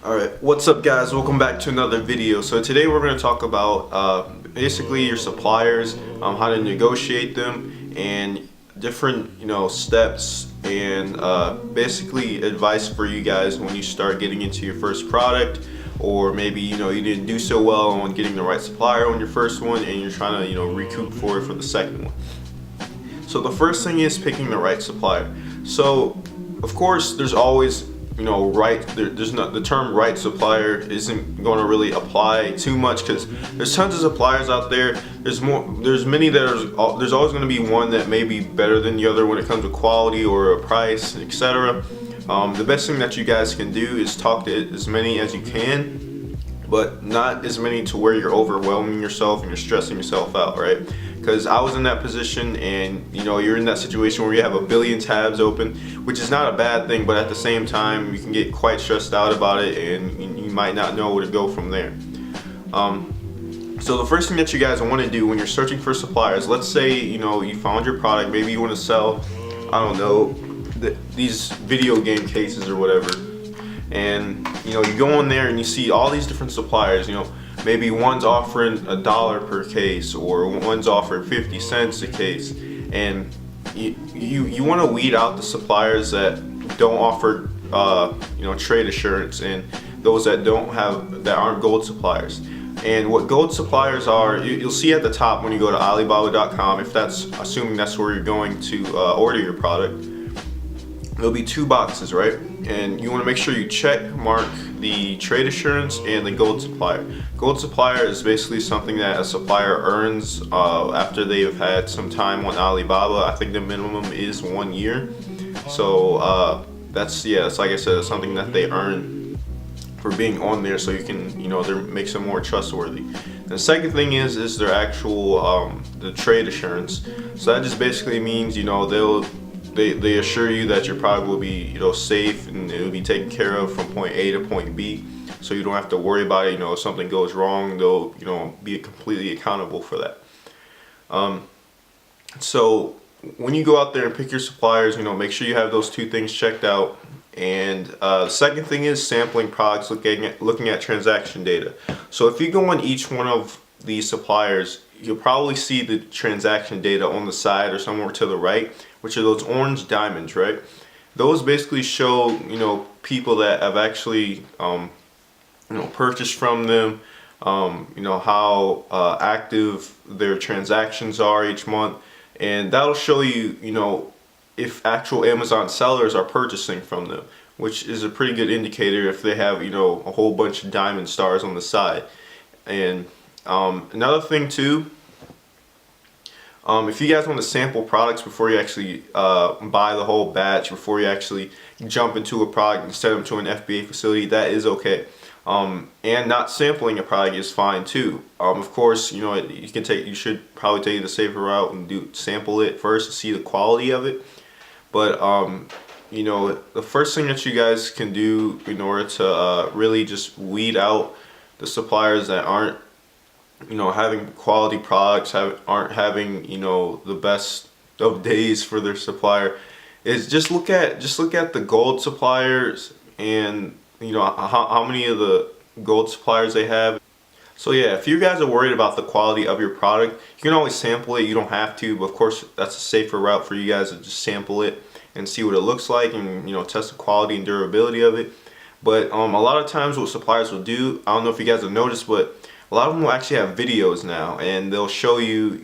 Alright, what's up guys? Welcome back to another video. So today we're going to talk about basically your suppliers, how to negotiate them, and different steps and basically advice for you guys when you start getting into your first product, or maybe you didn't do so well on getting the right supplier on your first one and you're trying to recoup for it for the second one. So the first thing is picking the right supplier. So of course there's always there's not the term right supplier isn't going to really apply too much because there's tons of suppliers out there. There's many that there's always going to be one that may be better than the other when it comes to quality or a price, etc. The best thing that you guys can do is talk to as many as you can, but not as many to where you're overwhelming yourself and you're stressing yourself out, right? Because I was in that position, and you're in that situation where you have a billion tabs open, which is not a bad thing, but at the same time you can get quite stressed out about it and you might not know where to go from there. So the first thing that you guys want to do when you're searching for suppliers, let's say you found your product, maybe you want to sell, I don't know, these video game cases or whatever, and you go in there and you see all these different suppliers. Maybe one's offering $1 per case, or one's offering 50 cents a case, and you want to weed out the suppliers that don't offer trade assurance, and those that aren't gold suppliers. And what gold suppliers are, you'll see at the top when you go to Alibaba.com, if that's assuming that's where you're going to order your product. There'll be two boxes, right? And you want to make sure you check mark the trade assurance and the gold supplier. Gold supplier is basically something that a supplier earns after they have had some time on Alibaba. I think the minimum is 1 year. So that's like I said, it's something that they earn for being on there, so you can makes them more trustworthy. And the second thing is their actual the trade assurance. So that just basically means they assure you that your product will be safe and it will be taken care of from point A to point B, so you don't have to worry about it. If something goes wrong, they'll be completely accountable for that. So when you go out there and pick your suppliers, make sure you have those two things checked out. And the second thing is sampling products, looking at transaction data. So if you go on each one of these suppliers, you'll probably see the transaction data on the side or somewhere to the right, which are those orange diamonds, right? Those basically show people that have actually purchased from them, how active their transactions are each month, and that'll show you if actual Amazon sellers are purchasing from them, which is a pretty good indicator if they have a whole bunch of diamond stars on the side. And another thing too, if you guys want to sample products before you actually buy the whole batch, before you actually jump into a product and send them to an FBA facility, that is okay. And not sampling a product is fine too. Of course, you should probably take the safer route and sample it first to see the quality of it. But the first thing that you guys can do in order to really just weed out the suppliers that aren't having quality products, aren't having the best of days for their supplier, is just look at the gold suppliers and how many of the gold suppliers they have. So yeah, if you guys are worried about the quality of your product, you can always sample it. You don't have to, but of course that's a safer route for you guys to just sample it and see what it looks like, and test the quality and durability of it. But a lot of times what suppliers will do, I don't know if you guys have noticed, but a lot of them will actually have videos now, and they'll show you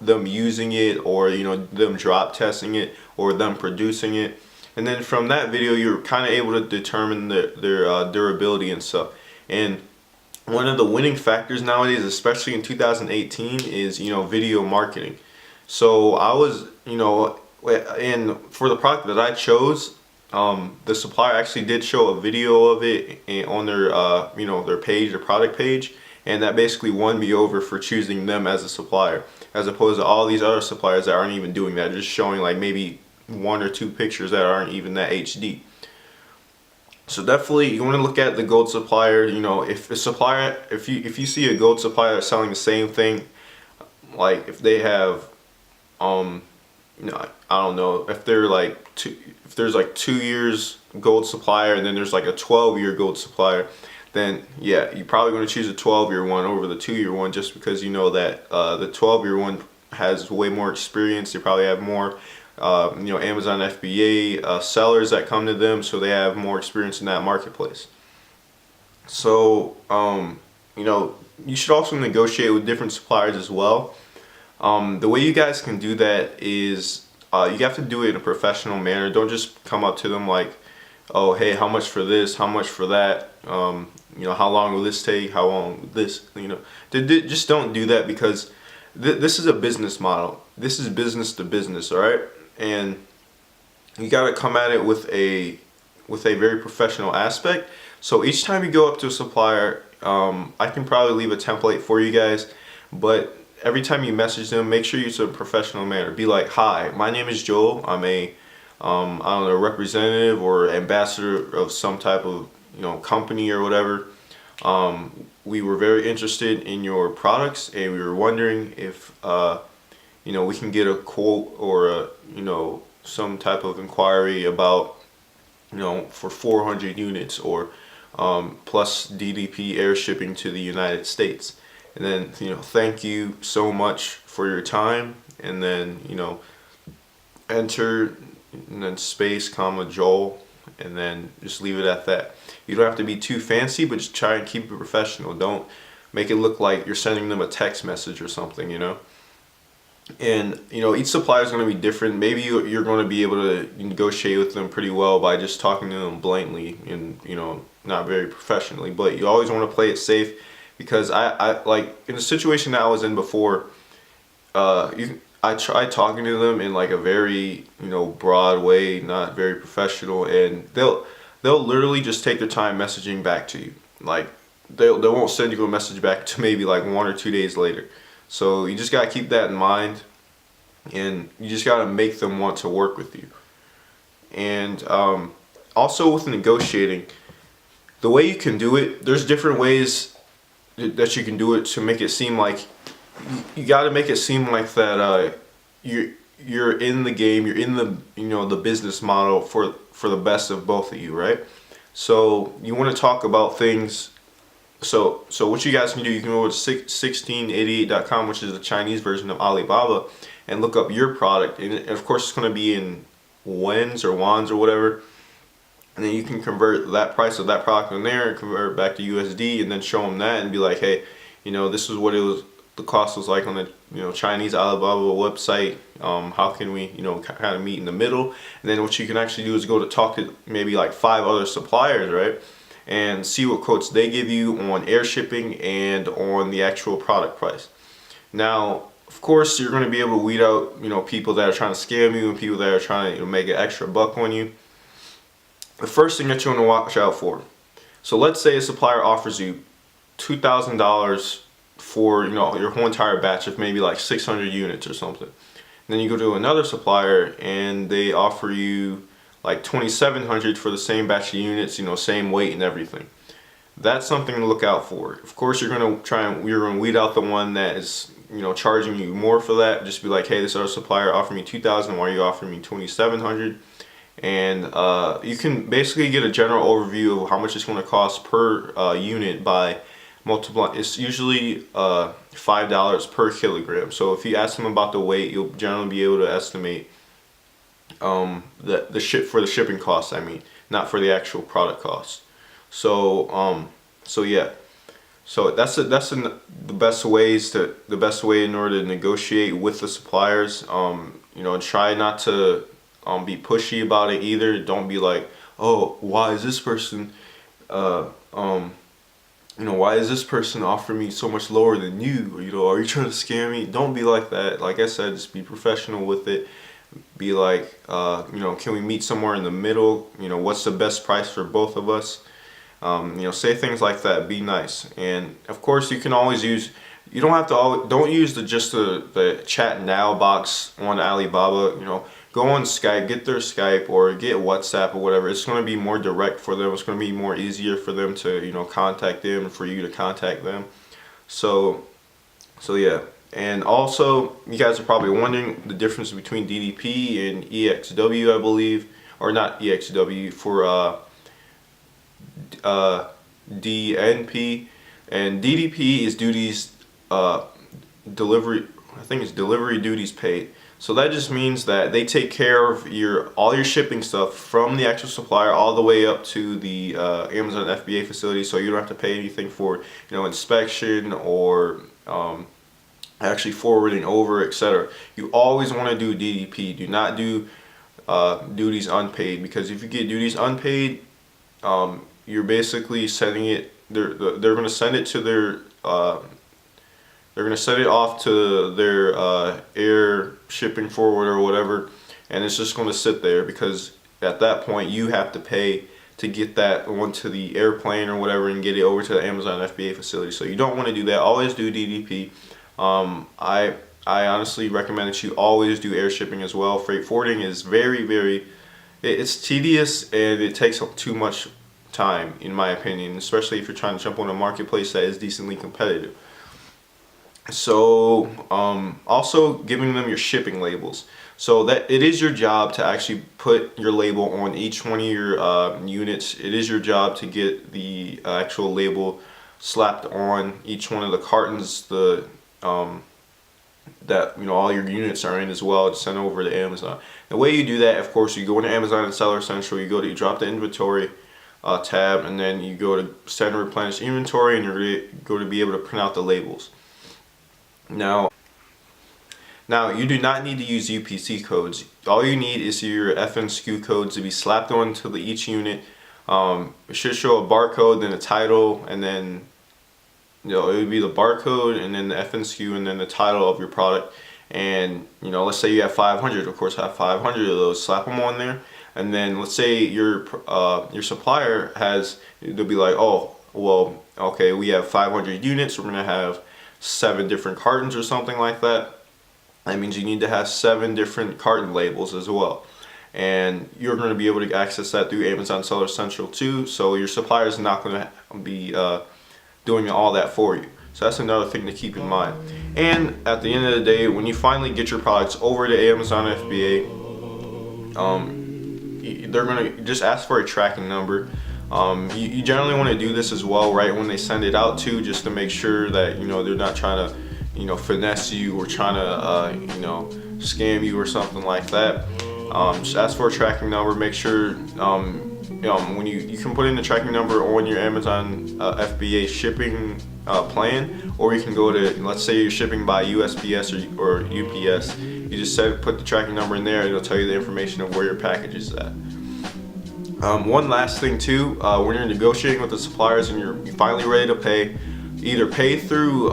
them using it, or them drop testing it, or them producing it. And then from that video you're kind of able to determine their durability and stuff. And one of the winning factors nowadays, especially in 2018, is video marketing. So I was and for the product that I chose, the supplier actually did show a video of it on their their page, their product page, and that basically won me over for choosing them as a supplier, as opposed to all these other suppliers that aren't even doing that, just showing like maybe 1 or 2 pictures that aren't even that HD. So definitely you want to look at the gold supplier. If a supplier, if you see a gold supplier selling the same thing, like if they have you know, I don't know if they're like if there's like 2 years gold supplier and then there's like a 12-year gold supplier, then yeah, you're probably going to choose a 12-year one over the 2-year one, just because you know that the 12-year one has way more experience. They probably have more Amazon FBA sellers that come to them, so they have more experience in that marketplace. So you should also negotiate with different suppliers as well. The way you guys can do that is you have to do it in a professional manner. Don't just come up to them like, oh, hey, how much for this? How much for that? How long will this take? How long will this? Just don't do that, because this is a business model. This is business to business, all right? And you got to come at it with a very professional aspect. So each time you go up to a supplier, I can probably leave a template for you guys, but every time you message them, make sure you use a professional manner. Be like, hi, my name is Joel. I'm a I don't know, representative or ambassador of some type of company or whatever. We were very interested in your products, and we were wondering if we can get a quote or some type of inquiry about for 400 units or plus DDP air shipping to the United States. And then thank you so much for your time, and then enter and then space comma Joel, and then just leave it at that. You don't have to be too fancy, but just try and keep it professional. Don't make it look like you're sending them a text message or something, And each supplier is going to be different. Maybe you're going to be able to negotiate with them pretty well by just talking to them blatantly and not very professionally. But you always want to play it safe, because I like in the situation that I was in before. I tried talking to them in like a very broad way, not very professional, and they'll literally just take their time messaging back to you. Like they won't send you a message back to maybe like 1 or 2 days later. So you just gotta keep that in mind, and you just gotta make them want to work with you. And also with negotiating, the way you can do it, there's different ways that you can do it to make it seem like you got to make it seem like that you're in the game, you're in the the business model for the best of both of you, right? So you want to talk about things. So what you guys can do, you can go to 1688.com, which is the Chinese version of Alibaba, and look up your product, and of course it's going to be in wens or wands or whatever, and then you can convert that price of that product in there and convert it back to USD, and then show them that and be like, hey, this is what the cost was like on the Chinese Alibaba website. How can we kind of meet in the middle? And then what you can actually do is go to talk to maybe like 5 other suppliers, right, and see what quotes they give you on air shipping and on the actual product price. Now, of course, you're going to be able to weed out people that are trying to scam you and people that are trying to make an extra buck on you. The first thing that you want to watch out for. So let's say a supplier offers you $2,000 for your whole entire batch of maybe like 600 units or something. And then you go to another supplier and they offer you like 2,700 for the same batch of units, same weight and everything. That's something to look out for. Of course, you're going to weed out the one that is charging you more for that. Just be like, hey, this other supplier offered me 2,000, why are you offering me 2,700? And you can basically get a general overview of how much it's going to cost per unit by multiply. It's usually $5 per kilogram. So if you ask them about the weight, you'll generally be able to estimate the shipping costs. I mean, not for the actual product cost. So yeah. So that's the best way in order to negotiate with the suppliers. Try not to be pushy about it either. Don't be like, oh, why is this person why is this person offering me so much lower than you? Are you trying to scam me? Don't be like that. Like I said, just be professional with it. Be like, can we meet somewhere in the middle? What's the best price for both of us? Say things like that. Be nice. And of course, you can always use. You don't have to. Don't use the chat now box on Alibaba. Go on Skype, get their Skype or get WhatsApp or whatever. It's going to be more direct for them. It's going to be more easier for them to contact them and for you to contact them. So yeah. And also, you guys are probably wondering the difference between DDP and EXW, I believe, or not EXW, for DNP. And DDP is duties delivery. I think it's delivery duties paid. So that just means that they take care of all your shipping stuff from the actual supplier all the way up to the Amazon FBA facility. So you don't have to pay anything for inspection or actually forwarding over, etc. You always want to do DDP. Do not do duties unpaid, because if you get duties unpaid, you're basically sending it. They're going to send it to their. They're going to send it off to their air shipping forward or whatever, and it's just going to sit there, because at that point you have to pay to get that onto the airplane or whatever and get it over to the Amazon FBA facility. So you don't want to do that. Always do DDP. I honestly recommend that you always do air shipping as well. Freight forwarding is very it's tedious, and it takes up too much time, in my opinion, especially if you're trying to jump on a marketplace that is decently competitive. So also giving them your shipping labels, so that it is your job to actually put your label on each one of your units. It is your job to get the actual label slapped on each one of the cartons that all your units are in as well, to send over to Amazon. The way you do that, of course, you go into Amazon and Seller Central, you drop the inventory tab, and then you go to send and replenish inventory, and you're going to be able to print out the labels. Now you do not need to use UPC codes. All you need is your FNSKU codes to be slapped onto each unit. It should show a barcode, then a title, and then it would be the barcode and then the FNSKU and then the title of your product. And let's say you have 500, of course have 500 of those, slap them on there. And then let's say your supplier they'll be like, oh well, okay, we have 500 units, we're gonna have 7 different cartons or something like that. That means you need to have 7 different carton labels as well, and you're going to be able to access that through Amazon Seller Central too. So your supplier is not going to be doing all that for you. So that's another thing to keep in mind. And at the end of the day, when you finally get your products over to Amazon FBA, they're going to just ask for a tracking number. You generally want to do this as well right when they send it out too, just to make sure that they're not trying to finesse you or trying to scam you or something like that. Just ask for a tracking number. Make sure when you can put in the tracking number on your Amazon FBA shipping plan, or you can go to, let's say you're shipping by USPS or UPS, you just put the tracking number in there, and it'll tell you the information of where your package is at. One last thing too, when you're negotiating with the suppliers and you're finally ready to pay, either pay through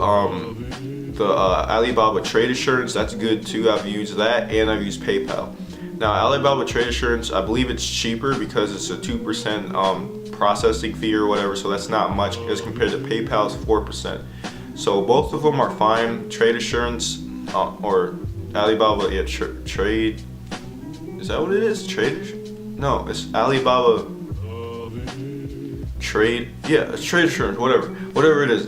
the Alibaba Trade Assurance. That's good too. I've used that, and I've used PayPal. Now Alibaba Trade Assurance, I believe it's cheaper because it's a 2% processing fee or whatever, so that's not much as compared to PayPal's 4%. So both of them are fine. Trade Assurance or Alibaba, Trade, is that what it is? No, it's Alibaba Trade, it's Trade Assurance, whatever it is.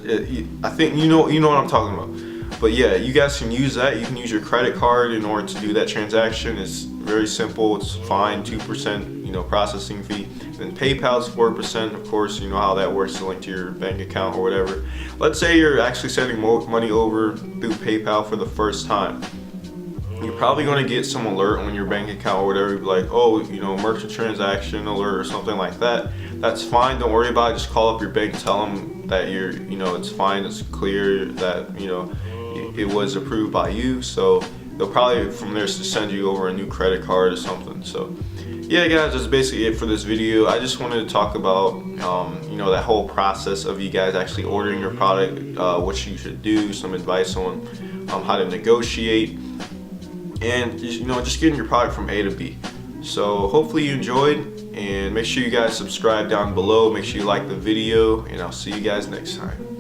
I think you know what I'm talking about. But yeah, you guys can use that. You can use your credit card in order to do that transaction. It's very simple. It's fine, 2% processing fee. Then PayPal's 4%. Of course, you know how that works, to link to your bank account or whatever. Let's say you're actually sending money over through PayPal for the first time. You're probably going to get some alert on your bank account or whatever, like, oh, merchant transaction alert or something like that. That's fine. Don't worry about it. Just call up your bank, tell them that it's fine, it's clear, that it was approved by you. So they'll probably from there just send you over a new credit card or something. So yeah, guys, that's basically it for this video. I just wanted to talk about that whole process of you guys actually ordering your product, what you should do, some advice on how to negotiate, and just getting your product from A to B. So hopefully you enjoyed, and make sure you guys subscribe down below. Make sure you like the video, and I'll see you guys next time.